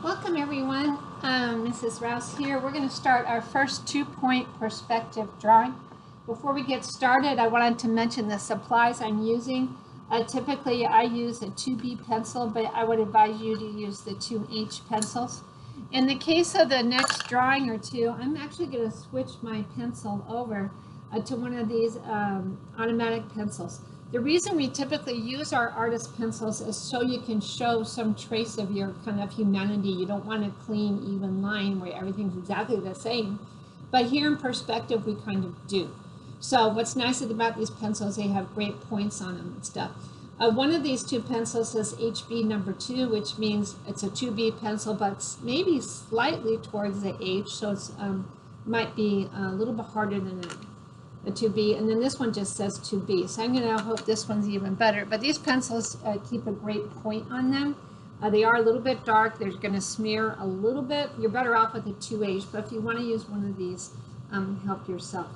Welcome everyone, Mrs. Rouse here. We're going to start our first 2-point perspective drawing. Before we get started, I wanted to mention the supplies I'm using. Typically I use a 2B pencil, but I would advise you to use the 2H pencils. In the case of the next drawing or two, I'm actually going to switch my pencil over to one of these automatic pencils. The reason we typically use our artist pencils is so you can show some trace of your kind of humanity. You don't want a clean, even line where everything's exactly the same. But here in perspective, we kind of do. So what's nice about these pencils, they have great points on them and stuff. One of these two pencils is HB number 2, which means it's a 2B pencil, but maybe slightly towards the H, so it's might be a little bit harder than a 2B, and then this one just says 2B. So I'm going to hope this one's even better. But these pencils keep a great point on them. They are a little bit dark. They're going to smear a little bit. You're better off with a 2H, but if you want to use one of these, help yourself.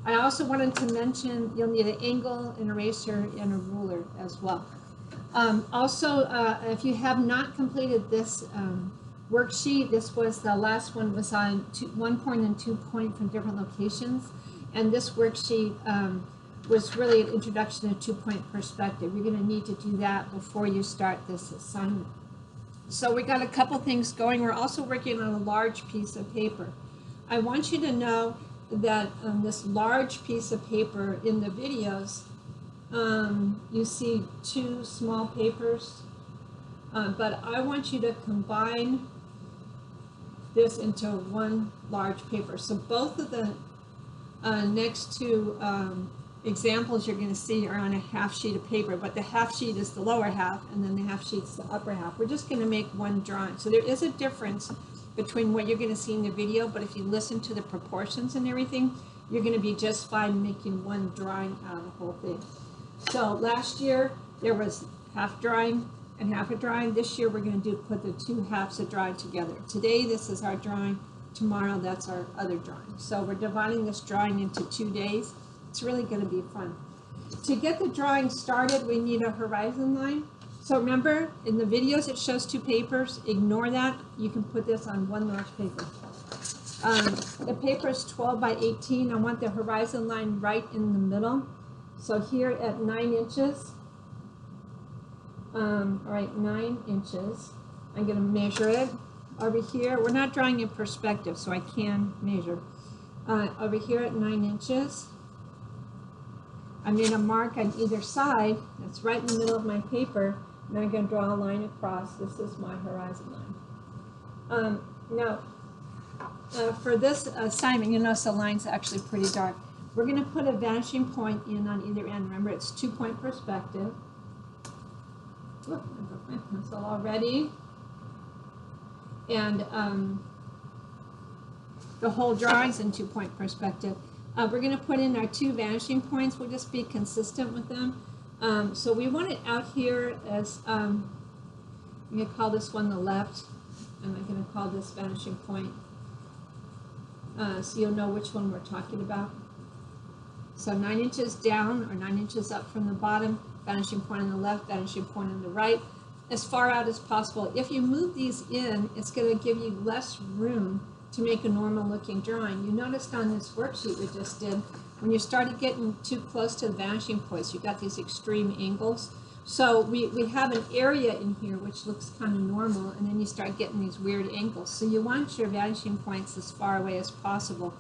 I also wanted to mention you'll need an angle, an eraser, and a ruler as well. Also, if you have not completed this worksheet, this was the last one, was on 1 point and 2 point from different locations. And this worksheet was really an introduction to 2-point perspective. You're going to need to do that before you start this assignment. So we got a couple things going. We're also working on a large piece of paper. I want you to know that this large piece of paper in the videos, you see 2 small papers, but I want you to combine this into one large paper. So both of the next two examples you're going to see are on a half sheet of paper, but the half sheet is the lower half and then the half sheet's the upper half. We're just going to make one drawing. So there is a difference between what you're going to see in the video, but if you listen to the proportions and everything, you're going to be just fine making one drawing out of the whole thing. So last year there was half drawing and half a drawing. This year we're going to put the 2 halves of drawing together. Today this is our drawing. Tomorrow that's our other drawing. So we're dividing this drawing into 2 days. It's really going to be fun. To get the drawing started, we need a horizon line. So remember, in the videos it shows 2 papers. Ignore that. You can put this on one large paper. The paper is 12 by 18. I want the horizon line right in the middle. So here at 9 inches, all right, 9 inches, I'm going to measure it. Over here, we're not drawing in perspective, so I can measure. Over here at 9 inches, I made a mark on either side. That's right in the middle of my paper, and I'm going to draw a line across. This is my horizon line. Now, for this assignment, you notice the line's actually pretty dark. We're going to put a vanishing point in on either end. Remember, it's 2-point perspective. Look, I broke my pencil already. And the whole drawing's in 2-point perspective. We're going to put in our 2 vanishing points. We'll just be consistent with them. So we want it out here as, I'm going to call this one the left, and I'm going to call this vanishing point. So you'll know which one we're talking about. So 9 inches down or 9 inches up from the bottom, vanishing point on the left, vanishing point on the right, as far out as possible. If you move these in, it's going to give you less room to make a normal looking drawing. You noticed on this worksheet we just did, when you started getting too close to the vanishing points, you got these extreme angles. So we have an area in here which looks kind of normal, and then you start getting these weird angles. So you want your vanishing points as far away as possible.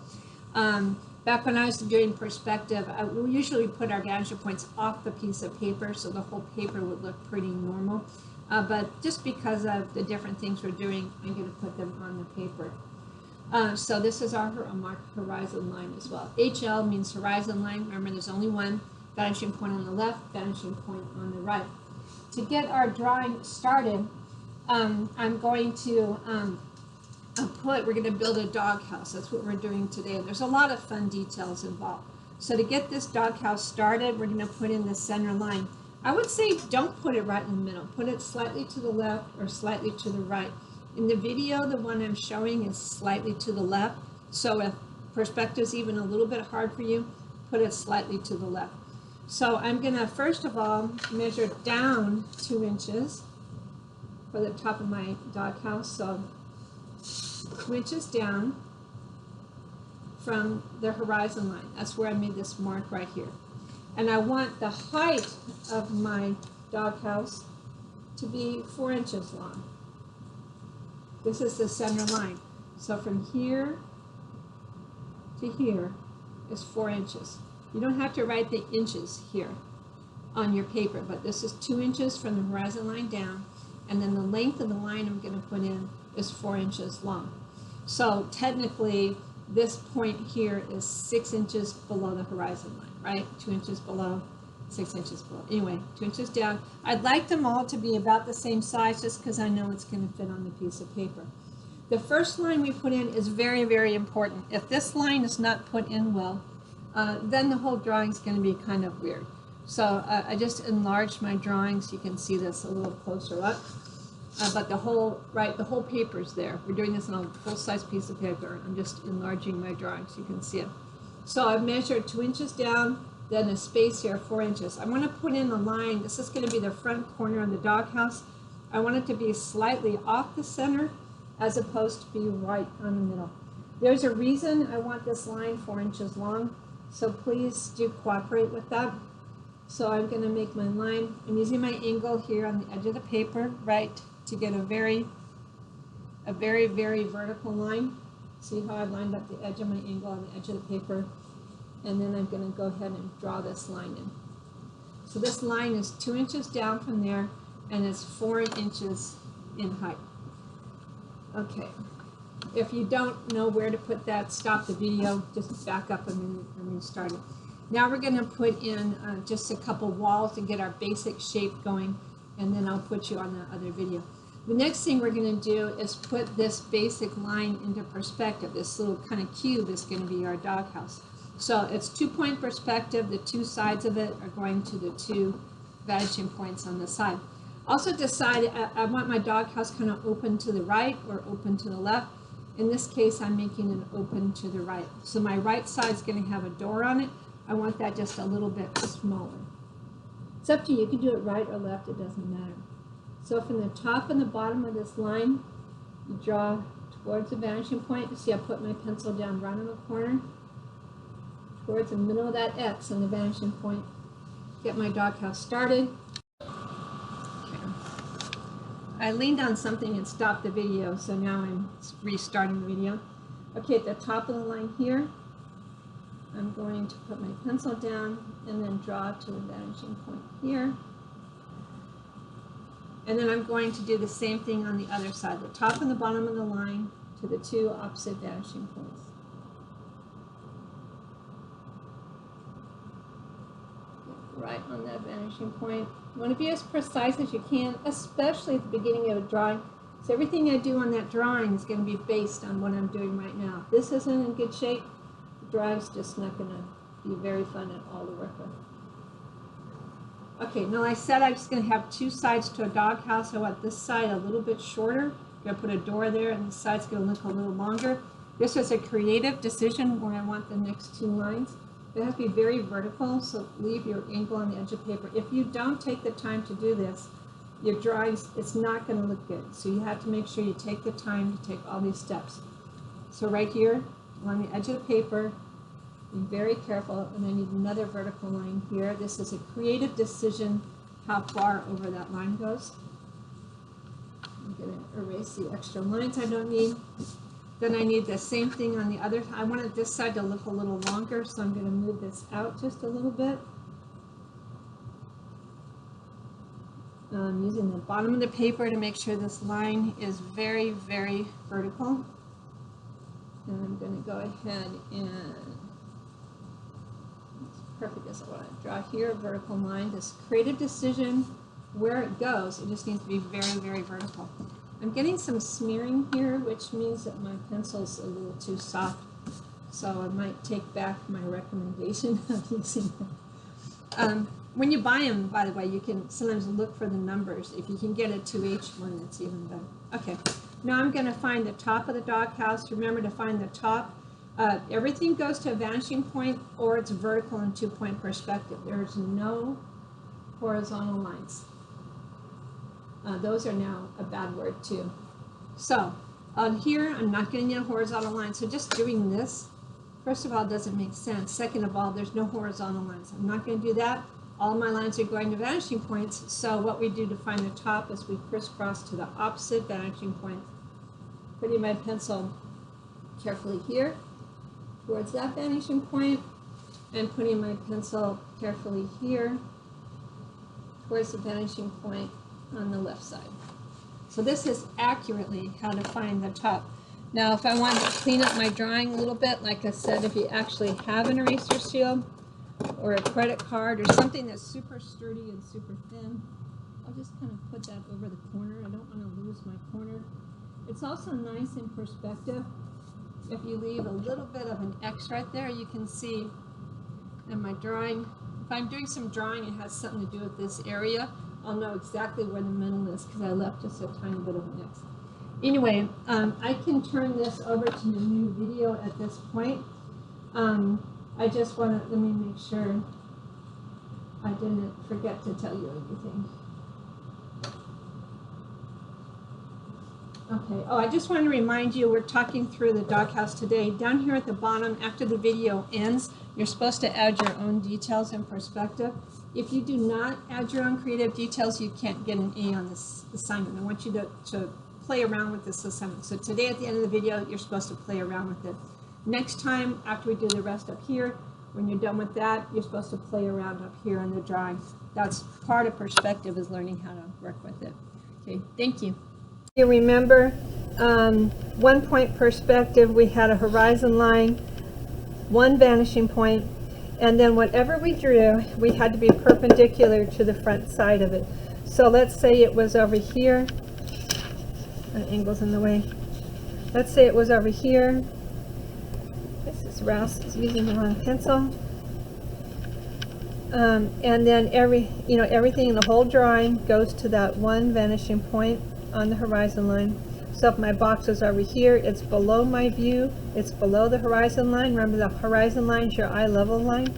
Back when I was doing perspective, we usually put our vanishing points off the piece of paper so the whole paper would look pretty normal. But just because of the different things we're doing, I'm going to put them on the paper. So this is our marked horizon line as well. HL means horizon line. Remember, there's only one vanishing point on the left, vanishing point on the right. To get our drawing started, I'm going to we're going to build a doghouse. That's what we're doing today. There's a lot of fun details involved. So to get this doghouse started, we're going to put in the center line. I would say don't put it right in the middle. Put it slightly to the left or slightly to the right. In the video, the one I'm showing is slightly to the left. So if perspective is even a little bit hard for you, put it slightly to the left. So I'm going to first of all measure down 2 inches. for the top of my doghouse. So 2 inches down from the horizon line. That's where I made this mark right here. And I want the height of my doghouse to be 4 inches long. This is the center line. So from here to here is 4 inches. You don't have to write the inches here on your paper, but this is 2 inches from the horizon line down, and then the length of the line I'm going to put in is 4 inches long. So technically this point here is 6 inches below the horizon line, right? 2 inches below, 6 inches below. Anyway, 2 inches down. I'd like them all to be about the same size just because I know it's going to fit on the piece of paper. The first line we put in is very, very important. If this line is not put in well, then the whole drawing is going to be kind of weird. So I just enlarged my drawings. You can see this a little closer up. But the whole paper is there. We're doing this on a full-size piece of paper. I'm just enlarging my drawing so you can see it. So I've measured 2 inches down, then a space here 4 inches. I want to put in the line. This is going to be the front corner of the doghouse. I want it to be slightly off the center as opposed to be right on the middle. There's a reason I want this line 4 inches long, so please do cooperate with that. So I'm going to make my line. I'm using my angle here on the edge of the paper, right, to get a very, very vertical line. See how I've lined up the edge of my angle on the edge of the paper? And then I'm going to go ahead and draw this line in. So this line is 2 inches down from there, and it's 4 inches in height. Okay. If you don't know where to put that, stop the video, just back up a minute and restart it. Now we're going to put in just a couple walls to get our basic shape going, and then I'll put you on the other video. The next thing we're going to do is put this basic line into perspective. This little kind of cube is going to be our doghouse. So it's 2-point perspective. The two sides of it are going to the two vanishing points on the side. Also decide, I want my doghouse kind of open to the right or open to the left. In this case, I'm making it open to the right. So my right side is going to have a door on it. I want that just a little bit smaller. It's up to you. You can do it right or left. It doesn't matter. So from the top and the bottom of this line, you draw towards the vanishing point. You see I put my pencil down right in the corner, towards the middle of that X on the vanishing point. Get my doghouse started. I leaned on something and stopped the video, so now I'm restarting the video. Okay, at the top of the line here, I'm going to put my pencil down and then draw to the vanishing point here. And then I'm going to do the same thing on the other side, the top and the bottom of the line to the two opposite vanishing points. Right on that vanishing point. You want to be as precise as you can, especially at the beginning of a drawing. So everything I do on that drawing is going to be based on what I'm doing right now. If this isn't in good shape, the drawing's just not going to be very fun at all to work with. Okay, now I said I'm just going to have two sides to a doghouse. I want this side a little bit shorter. I'm going to put a door there, and the side's going to look a little longer. This is a creative decision where I want the next two lines. It has to be very vertical, so leave your angle on the edge of paper. If you don't take the time to do this, your drawings, it's not going to look good. So you have to make sure you take the time to take all these steps. So right here, on the edge of the paper, be very careful, and I need another vertical line here. This is a creative decision how far over that line goes. I'm going to erase the extra lines I don't need. Then I need the same thing on the other. I wanted this side to look a little longer, so I'm going to move this out just a little bit. I'm using the bottom of the paper to make sure this line is very, very vertical. And I'm going to go ahead and, it's perfect as I want to draw here, a vertical line. This creative decision, where it goes, it just needs to be very, very vertical. I'm getting some smearing here, which means that my pencil's a little too soft, so I might take back my recommendation of using them. When you buy them, by the way, you can sometimes look for the numbers. If you can get a 2H one, it's even better. Okay, now I'm going to find the top of the doghouse. Remember to find the top. Everything goes to a vanishing point, or it's vertical in 2-point perspective. There's no horizontal lines. Those are now a bad word too. So on here, I'm not getting a horizontal line. So just doing this, first of all, doesn't make sense. Second of all, there's no horizontal lines. I'm not going to do that. All my lines are going to vanishing points. So what we do to find the top is we crisscross to the opposite vanishing point, putting my pencil carefully here towards that vanishing point, and putting my pencil carefully here towards the vanishing point on the left side. So this is accurately how to find the top. Now, if I wanted to clean up my drawing a little bit, like I said, if you actually have an eraser seal or a credit card or something that's super sturdy and super thin, I'll just kind of put that over the corner. I don't want to lose my corner. It's also nice in perspective. If you leave a little bit of an X right there, you can see in my drawing, if I'm doing some drawing and it has something to do with this area, I'll know exactly where the middle is because I left just a tiny bit of an X. Anyway, I can turn this over to the new video at this point. I just want to, let me make sure I didn't forget to tell you anything. Okay, oh, I just want to remind you, we're talking through the doghouse today. Down here at the bottom, after the video ends, you're supposed to add your own details and perspective. If you do not add your own creative details, you can't get an A on this assignment. I want you to play around with this assignment. So today at the end of the video, you're supposed to play around with it. Next time, after we do the rest up here, when you're done with that, you're supposed to play around up here on the drawing. That's part of perspective, is learning how to work with it. Okay, thank you. You remember 1 point perspective, we had a horizon line, one vanishing point, and then whatever we drew, we had to be perpendicular to the front side of it. So let's say it was over here. An angle's in the way. Let's say it was over here. This is Rouse is using the wrong pencil. And then everything in the whole drawing goes to that one vanishing point on the horizon line. So if my box is over here, it's below my view, it's below the horizon line. Remember, the horizon line is your eye level line.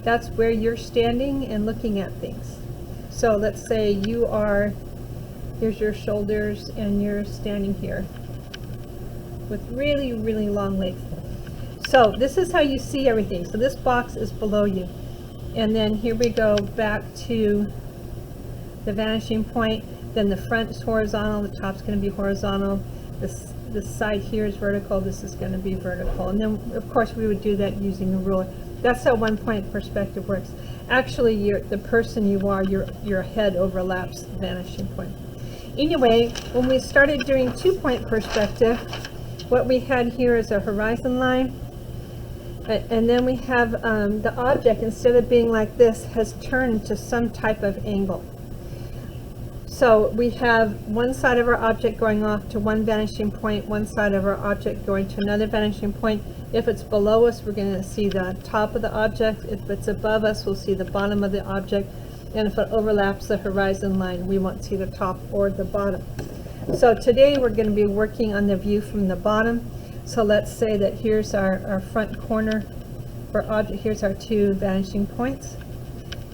That's where you're standing and looking at things. So let's say you are, here's your shoulders, and you're standing here with really, really long legs. So this is how you see everything. So this box is below you. And then here we go back to the vanishing point. Then the front is horizontal, the top's going to be horizontal, this side here is vertical, this is going to be vertical. And then of course we would do that using a ruler. That's how 1 point perspective works. Actually, the person you are, your head overlaps the vanishing point. Anyway, when we started doing 2 point perspective, what we had here is a horizon line, and then we have the object, instead of being like this, has turned to some type of angle. So we have one side of our object going off to one vanishing point, one side of our object going to another vanishing point. If it's below us, we're going to see the top of the object. If it's above us, we'll see the bottom of the object. And if it overlaps the horizon line, we won't see the top or the bottom. So today we're going to be working on the view from the bottom. So let's say that here's our front corner for object. Here's our two vanishing points.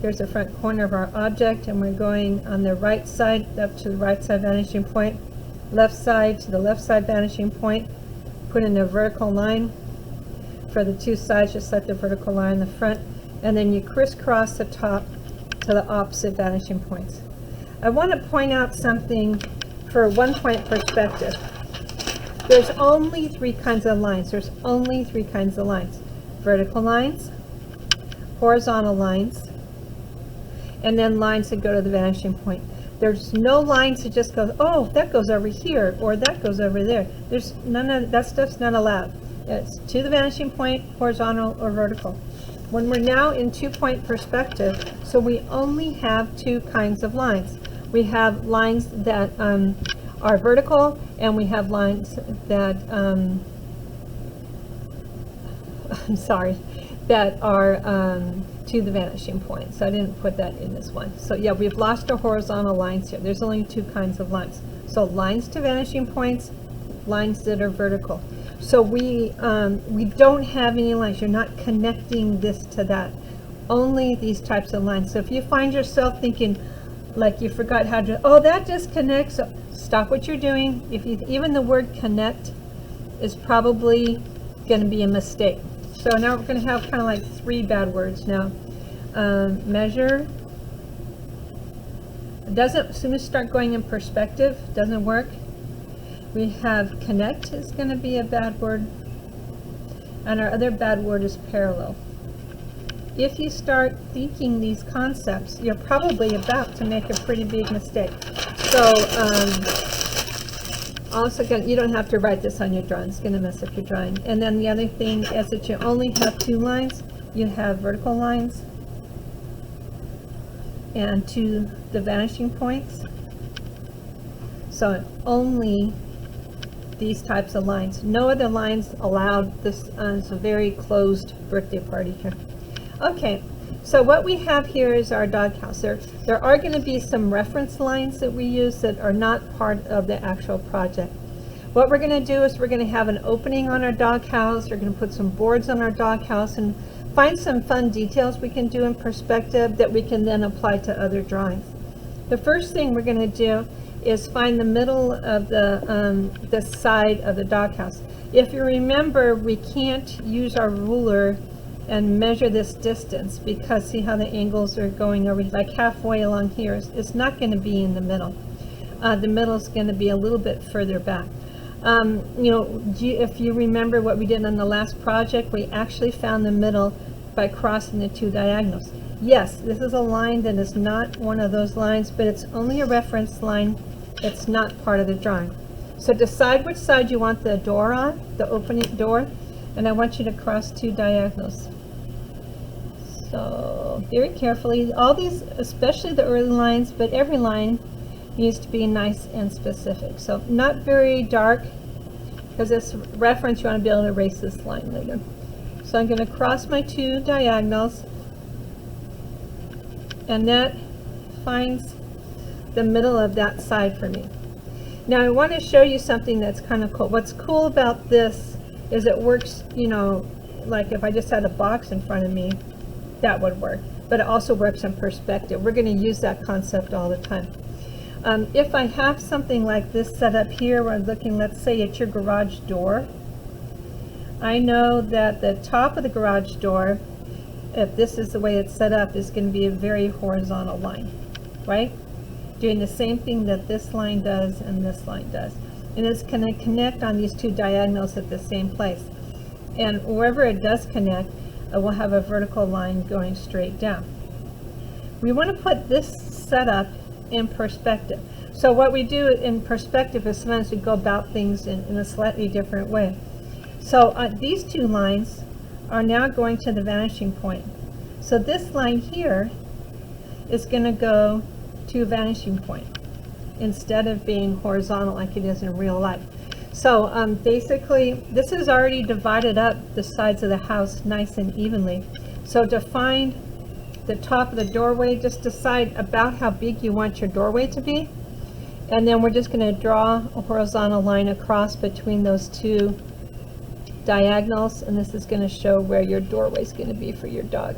Here's the front corner of our object, and we're going on the right side up to the right side vanishing point, left side to the left side vanishing point. Put in a vertical line for the two sides, just like the vertical line in the front, and then you crisscross the top to the opposite vanishing points. I want to point out something for 1 point perspective. There's only 3 kinds of lines. There's only 3 kinds of lines: vertical lines, horizontal lines, and then lines that go to the vanishing point. There's no lines that just go, oh, that goes over here, or that goes over there. There's none of that stuff's not allowed. It's to the vanishing point, horizontal or vertical. When we're now in 2 point perspective, so we only have 2 kinds of lines. We have lines that are vertical, and we have lines that I'm sorry, that are to the vanishing point. So I didn't put that in this one. So yeah, we've lost our horizontal lines here. There's only 2 kinds of lines. So lines to vanishing points, lines that are vertical. So we don't have any lines. You're not connecting this to that. Only these types of lines. So if you find yourself thinking, like you forgot how to, oh, that disconnects. So stop what you're doing. If you, even the word connect is probably going to be a mistake. So now we're going to have kind of like 3 bad words now. Measure. It doesn't, as soon as you start going in perspective, doesn't work. We have connect is going to be a bad word. And our other bad word is parallel. If you start thinking these concepts, you're probably about to make a pretty big mistake. So also, you don't have to write this on your drawing. It's going to mess up your drawing. And then the other thing is that you only have 2 lines. You have vertical lines and 2 the vanishing points. So only these types of lines. No other lines allowed. This is a very closed birthday party here. Okay, so what we have here is our doghouse. There are going to be some reference lines that we use that are not part of the actual project. What we're going to do is we're going to have an opening on our doghouse. We're going to put some boards on our doghouse and find some fun details we can do in perspective that we can then apply to other drawings. The first thing we're going to do is find the middle of the side of the doghouse. If you remember, we can't use our ruler and measure this distance because see how the angles are going over like halfway along here. It's not going to be in the middle. The middle is going to be a little bit further back. You know, if you remember what we did on the last project, we actually found the middle by crossing the 2 diagonals. Yes, this is a line that is not one of those lines, but it's only a reference line. It's not part of the drawing. So decide which side you want the door on, the opening door, and I want you to cross 2 diagonals. So very carefully, all these, especially the early lines, but every line needs to be nice and specific. So not very dark, because this reference, you want to be able to erase this line later. So I'm going to cross my 2 diagonals, and that finds the middle of that side for me. Now I want to show you something that's kind of cool. What's cool about this is it works, you know, like if I just had a box in front of me, that would work. But it also works in perspective. We're going to use that concept all the time. If I have something like this set up here, where I'm looking, let's say at your garage door, I know that the top of the garage door, if this is the way it's set up, is going to be a very horizontal line, right? Doing the same thing that this line does and this line does. And it's going to connect on these 2 diagonals at the same place. And wherever it does connect, we'll have a vertical line going straight down. We want to put this setup in perspective. So what we do in perspective is sometimes we go about things in a slightly different way. So these 2 lines are now going to the vanishing point. So this line here is going to go to a vanishing point instead of being horizontal like it is in real life. So basically this is already divided up the sides of the house nice and evenly. So to find the top of the doorway, just decide about how big you want your doorway to be, and then we're just going to draw a horizontal line across between those 2 diagonals, and this is going to show where your doorway is going to be for your dog.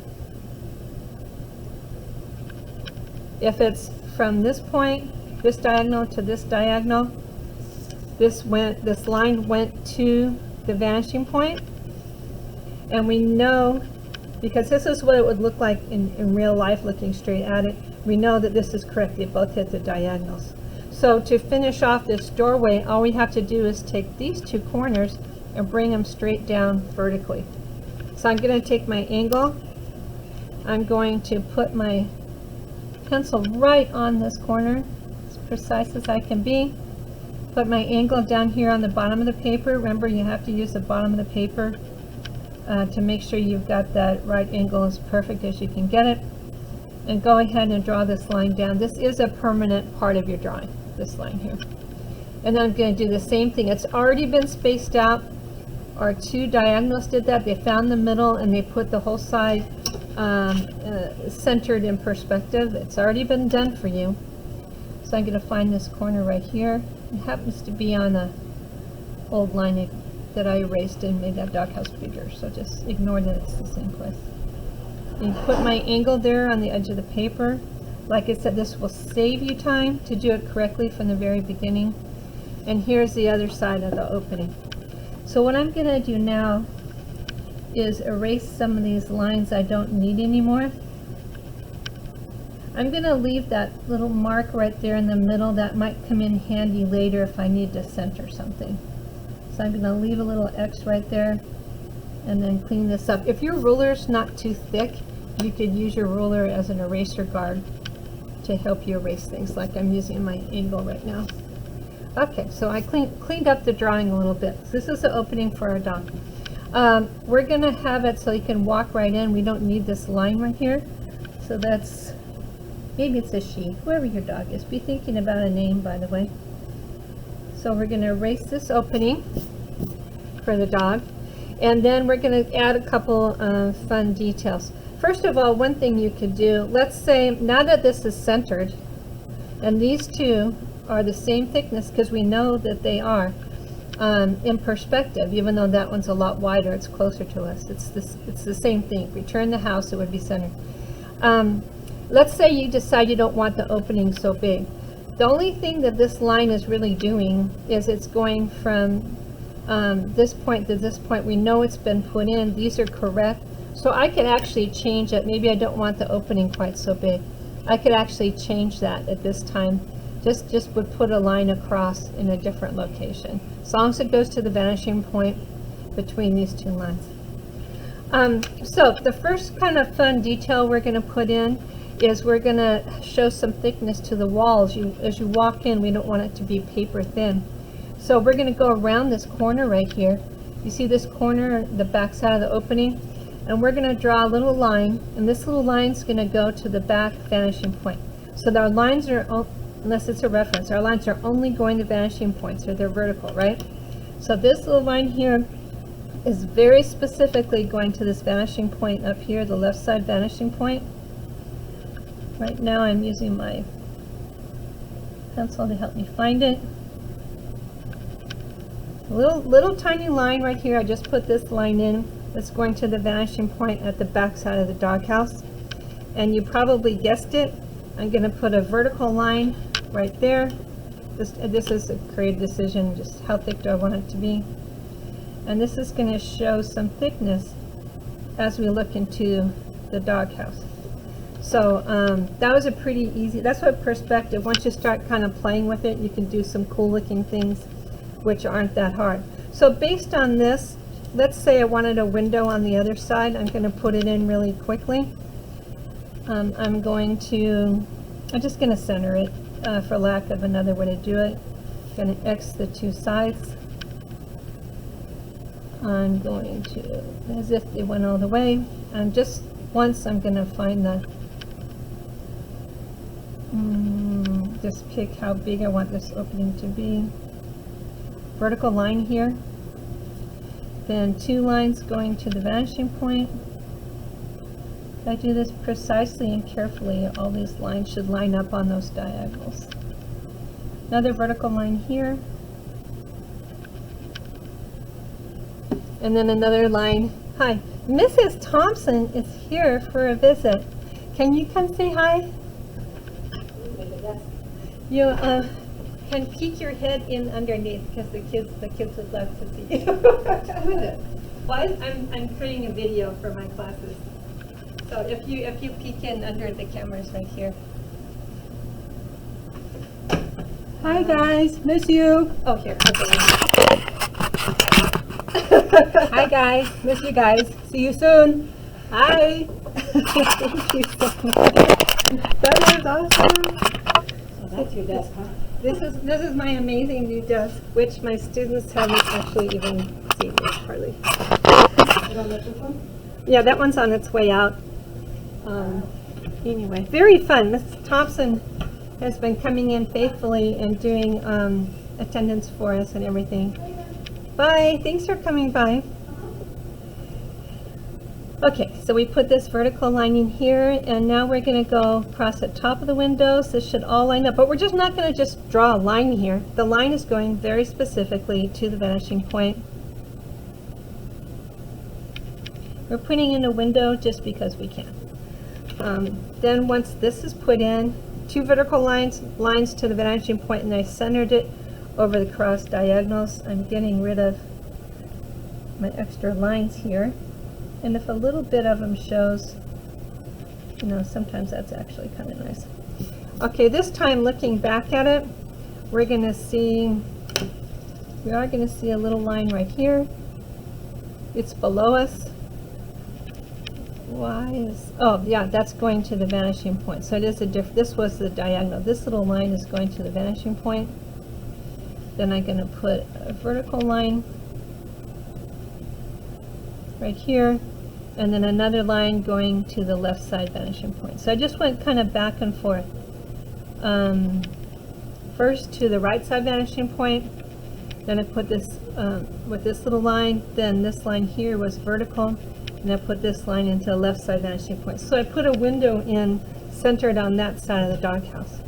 If it's from this point, this diagonal to this diagonal, this line went to the vanishing point, and we know, because this is what it would look like in real life looking straight at it, we know that this is correct. They both hit the diagonals. So to finish off this doorway, all we have to do is take these 2 corners and bring them straight down vertically. So I'm going to take my angle, I'm going to put my pencil right on this corner, as precise as I can be. Put my angle down here on the bottom of the paper. Remember, you have to use the bottom of the paper to make sure you've got that right angle as perfect as you can get it. And go ahead and draw this line down. This is a permanent part of your drawing, this line here. And then I'm going to do the same thing. It's already been spaced out. Our 2 diagonals did that. They found the middle and they put the whole side centered in perspective. It's already been done for you. So I'm going to find this corner right here. It happens to be on a old line that I erased and made that doghouse bigger, so just ignore that it's the same place. And put my angle there on the edge of the paper. Like I said, this will save you time to do it correctly from the very beginning. And here's the other side of the opening. So what I'm going to do now is erase some of these lines I don't need anymore. I'm going to leave that little mark right there in the middle. That might come in handy later if I need to center something. So I'm going to leave a little X right there and then clean this up. If your ruler's not too thick, you could use your ruler as an eraser guard to help you erase things, like I'm using my angle right now. Okay, so I cleaned up the drawing a little bit. So this is the opening for our dog. We're going to have it so you can walk right in. We don't need this line right here. So that's, maybe it's a she, whoever your dog is. Be thinking about a name, by the way. So we're going to erase this opening for the dog. And then we're going to add a couple fun details. First of all, one thing you could do, let's say now that this is centered, and these two are the same thickness, because we know that they are in perspective, even though that one's a lot wider, it's closer to us. It's the same thing. If we turn the house, it would be centered. Let's say you decide you don't want the opening so big. The only thing that this line is really doing is it's going from this point to this point. We know it's been put in. These are correct. So I could actually change it. Maybe I don't want the opening quite so big. I could actually change that at this time. Just would put a line across in a different location, as long as it goes to the vanishing point between these two lines. So the first kind of fun detail we're going to put in is we're going to show some thickness to the walls. As you walk in, we don't want it to be paper thin. So we're going to go around this corner right here. You see this corner, the back side of the opening? And we're going to draw a little line, and this little line is going to go to the back vanishing point. So our lines are, unless it's a reference, our lines are only going to vanishing points, or they're vertical, right? So this little line here is very specifically going to this vanishing point up here, the left side vanishing point. Right now I'm using my pencil to help me find it. A little tiny line right here. I just put this line in. That's going to the vanishing point at the back side of the doghouse. And you probably guessed it. I'm going to put a vertical line right there. This is a creative decision, just how thick do I want it to be. And this is going to show some thickness as we look into the doghouse. So that was a pretty easy, that's what perspective, once you start kind of playing with it, you can do some cool looking things which aren't that hard. So based on this, let's say I wanted a window on the other side. I'm going to put it in really quickly. I'm just going to center it for lack of another way to do it. I'm going to X the two sides. I'm going to, as if they went all the way, and just once I'm going to find the, just pick how big I want this opening to be. Vertical line here. Then two lines going to the vanishing point. If I do this precisely and carefully, all these lines should line up on those diagonals. Another vertical line here. And then another line. Hi, Mrs. Thompson is here for a visit. Can you come say hi? You can peek your head in underneath, because the kids would love to see you. Well, I'm creating a video for my classes. So if you peek in under the cameras right here. Hi guys, miss you. Oh, here. Okay. Hi guys, miss you guys. See you soon. Hi. Thank you so much. That was awesome. So that's your desk, huh? This is my amazing new desk, which my students haven't actually even seen yet, hardly. You don't like this one? Yeah, that one's on its way out. Anyway, very fun. Mrs. Thompson has been coming in faithfully and doing attendance for us and everything. Bye. Thanks for coming by. Okay, so we put this vertical line in here, and now we're going to go across the top of the windows. This should all line up, but we're just not going to just draw a line here. The line is going very specifically to the vanishing point. We're putting in a window just because we can. then once this is put in, 2 vertical lines to the vanishing point, and I centered it over the cross diagonals. I'm getting rid of my extra lines here. And if a little bit of them shows, you know, sometimes that's actually kind of nice. Okay, this time looking back at it, we are going to see a little line right here. It's below us. Oh yeah, that's going to the vanishing point. So it is this was the diagonal. This little line is going to the vanishing point. Then I'm going to put a vertical line right here, and then another line going to the left side vanishing point. So I just went kind of back and forth. First to the right side vanishing point, then I put this with this little line, then this line here was vertical, and I put this line into the left side vanishing point. So I put a window in centered on that side of the doghouse.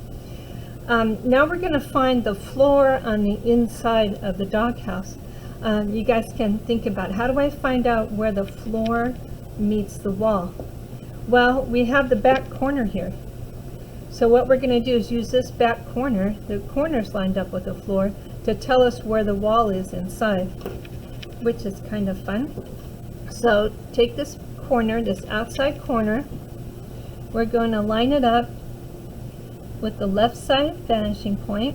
Now we're going to find the floor on the inside of the doghouse. You guys can think about, how do I find out where the floor meets the wall? Well, we have the back corner here. So what we're going to do is use this back corner, the corners lined up with the floor, to tell us where the wall is inside, which is kind of fun. So take this corner, this outside corner, we're going to line it up with the left side vanishing point,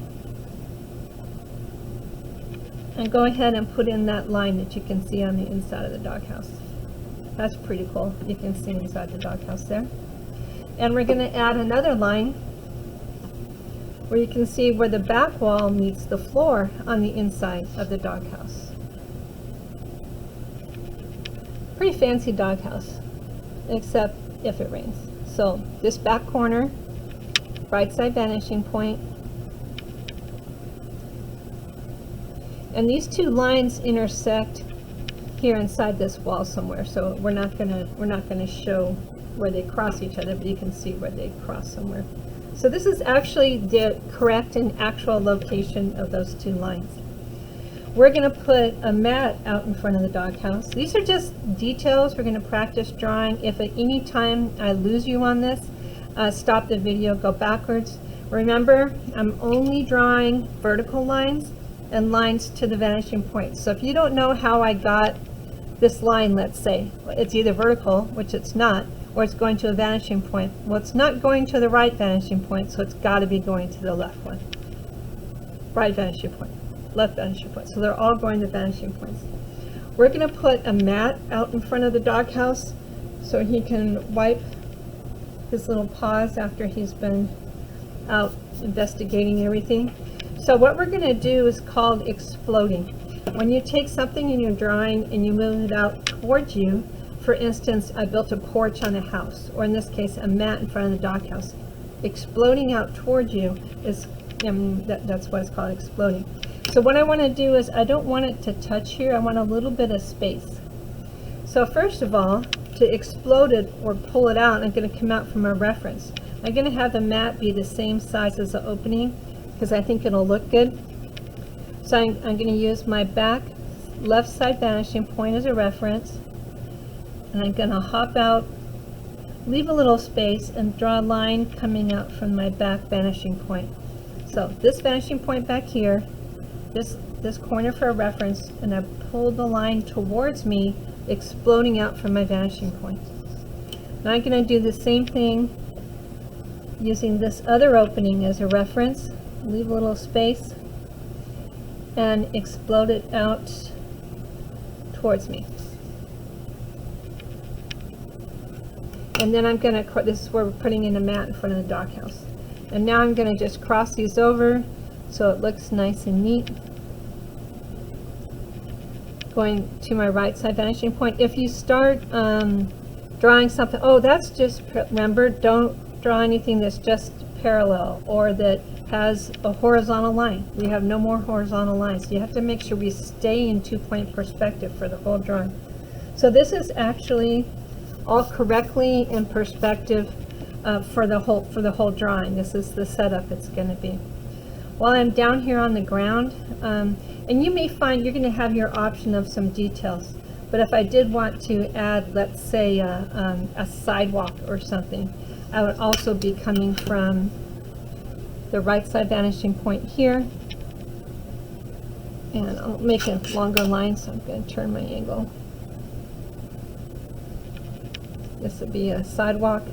and go ahead and put in that line that you can see on the inside of the doghouse. That's pretty cool. You can see inside the doghouse there. And we're going to add another line where you can see where the back wall meets the floor on the inside of the doghouse. Pretty fancy doghouse, except if it rains. So this back corner, right side vanishing point, and these 2 lines intersect here inside this wall somewhere. So we're not gonna show where they cross each other, but you can see where they cross somewhere. So this is actually the correct and actual location of those 2 lines. We're going to put a mat out in front of the doghouse. These are just details we're going to practice drawing. If at any time I lose you on this, stop the video, go backwards. Remember, I'm only drawing vertical lines and lines to the vanishing point. So if you don't know how I got this line, let's say, it's either vertical, which it's not, or it's going to a vanishing point. Well, it's not going to the right vanishing point, so it's got to be going to the left one. Right vanishing point, left vanishing point. So they're all going to vanishing points. We're going to put a mat out in front of the doghouse so he can wipe his little paws after he's been out investigating everything. So what we're going to do is called exploding. When you take something in your drawing and you move it out towards you, for instance, I built a porch on a house, or in this case, a mat in front of the doghouse. Exploding out towards you is, that's what it's called, exploding. So what I want to do is, I don't want it to touch here, I want a little bit of space. So first of all, to explode it or pull it out, I'm going to come out from a reference. I'm going to have the mat be the same size as the opening, because I think it'll look good. So I'm going to use my back left side vanishing point as a reference. And I'm going to hop out, leave a little space, and draw a line coming out from my back vanishing point. So this vanishing point back here, this corner for a reference, and I pull the line towards me, exploding out from my vanishing point. Now I'm going to do the same thing using this other opening as a reference, leave a little space, and explode it out towards me. And then I'm going to, this is where we're putting in a mat in front of the doghouse. And now I'm going to just cross these over so it looks nice and neat. Going to my right side vanishing point. If you start drawing something, oh, that's just, remember, don't draw anything that's just parallel or that has a horizontal line. We have no more horizontal lines. You have to make sure we stay in 2-point perspective for the whole drawing. So this is actually all correctly in perspective for the whole drawing. This is the setup it's going to be. While I'm down here on the ground, and you may find you're going to have your option of some details, but if I did want to add, let's say, a sidewalk or something, I would also be coming from the right side vanishing point here. And I'll make a longer line, so I'm going to turn my angle. This would be a sidewalk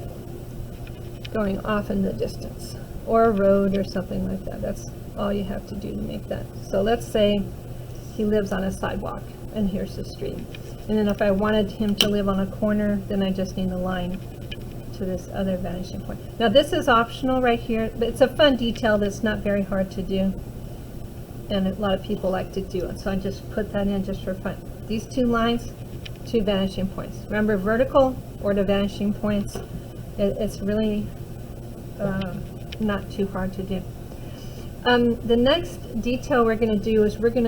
going off in the distance, or a road or something like that. That's all you have to do to make that. So let's say he lives on a sidewalk and here's the street. And then if I wanted him to live on a corner, then I just need a line to this other vanishing point. Now this is optional right here, but it's a fun detail that's not very hard to do. And a lot of people like to do it. So I just put that in just for fun. These two lines, two vanishing points. Remember, vertical or the vanishing points, it's really not too hard to do. The next detail we're going to do is we're going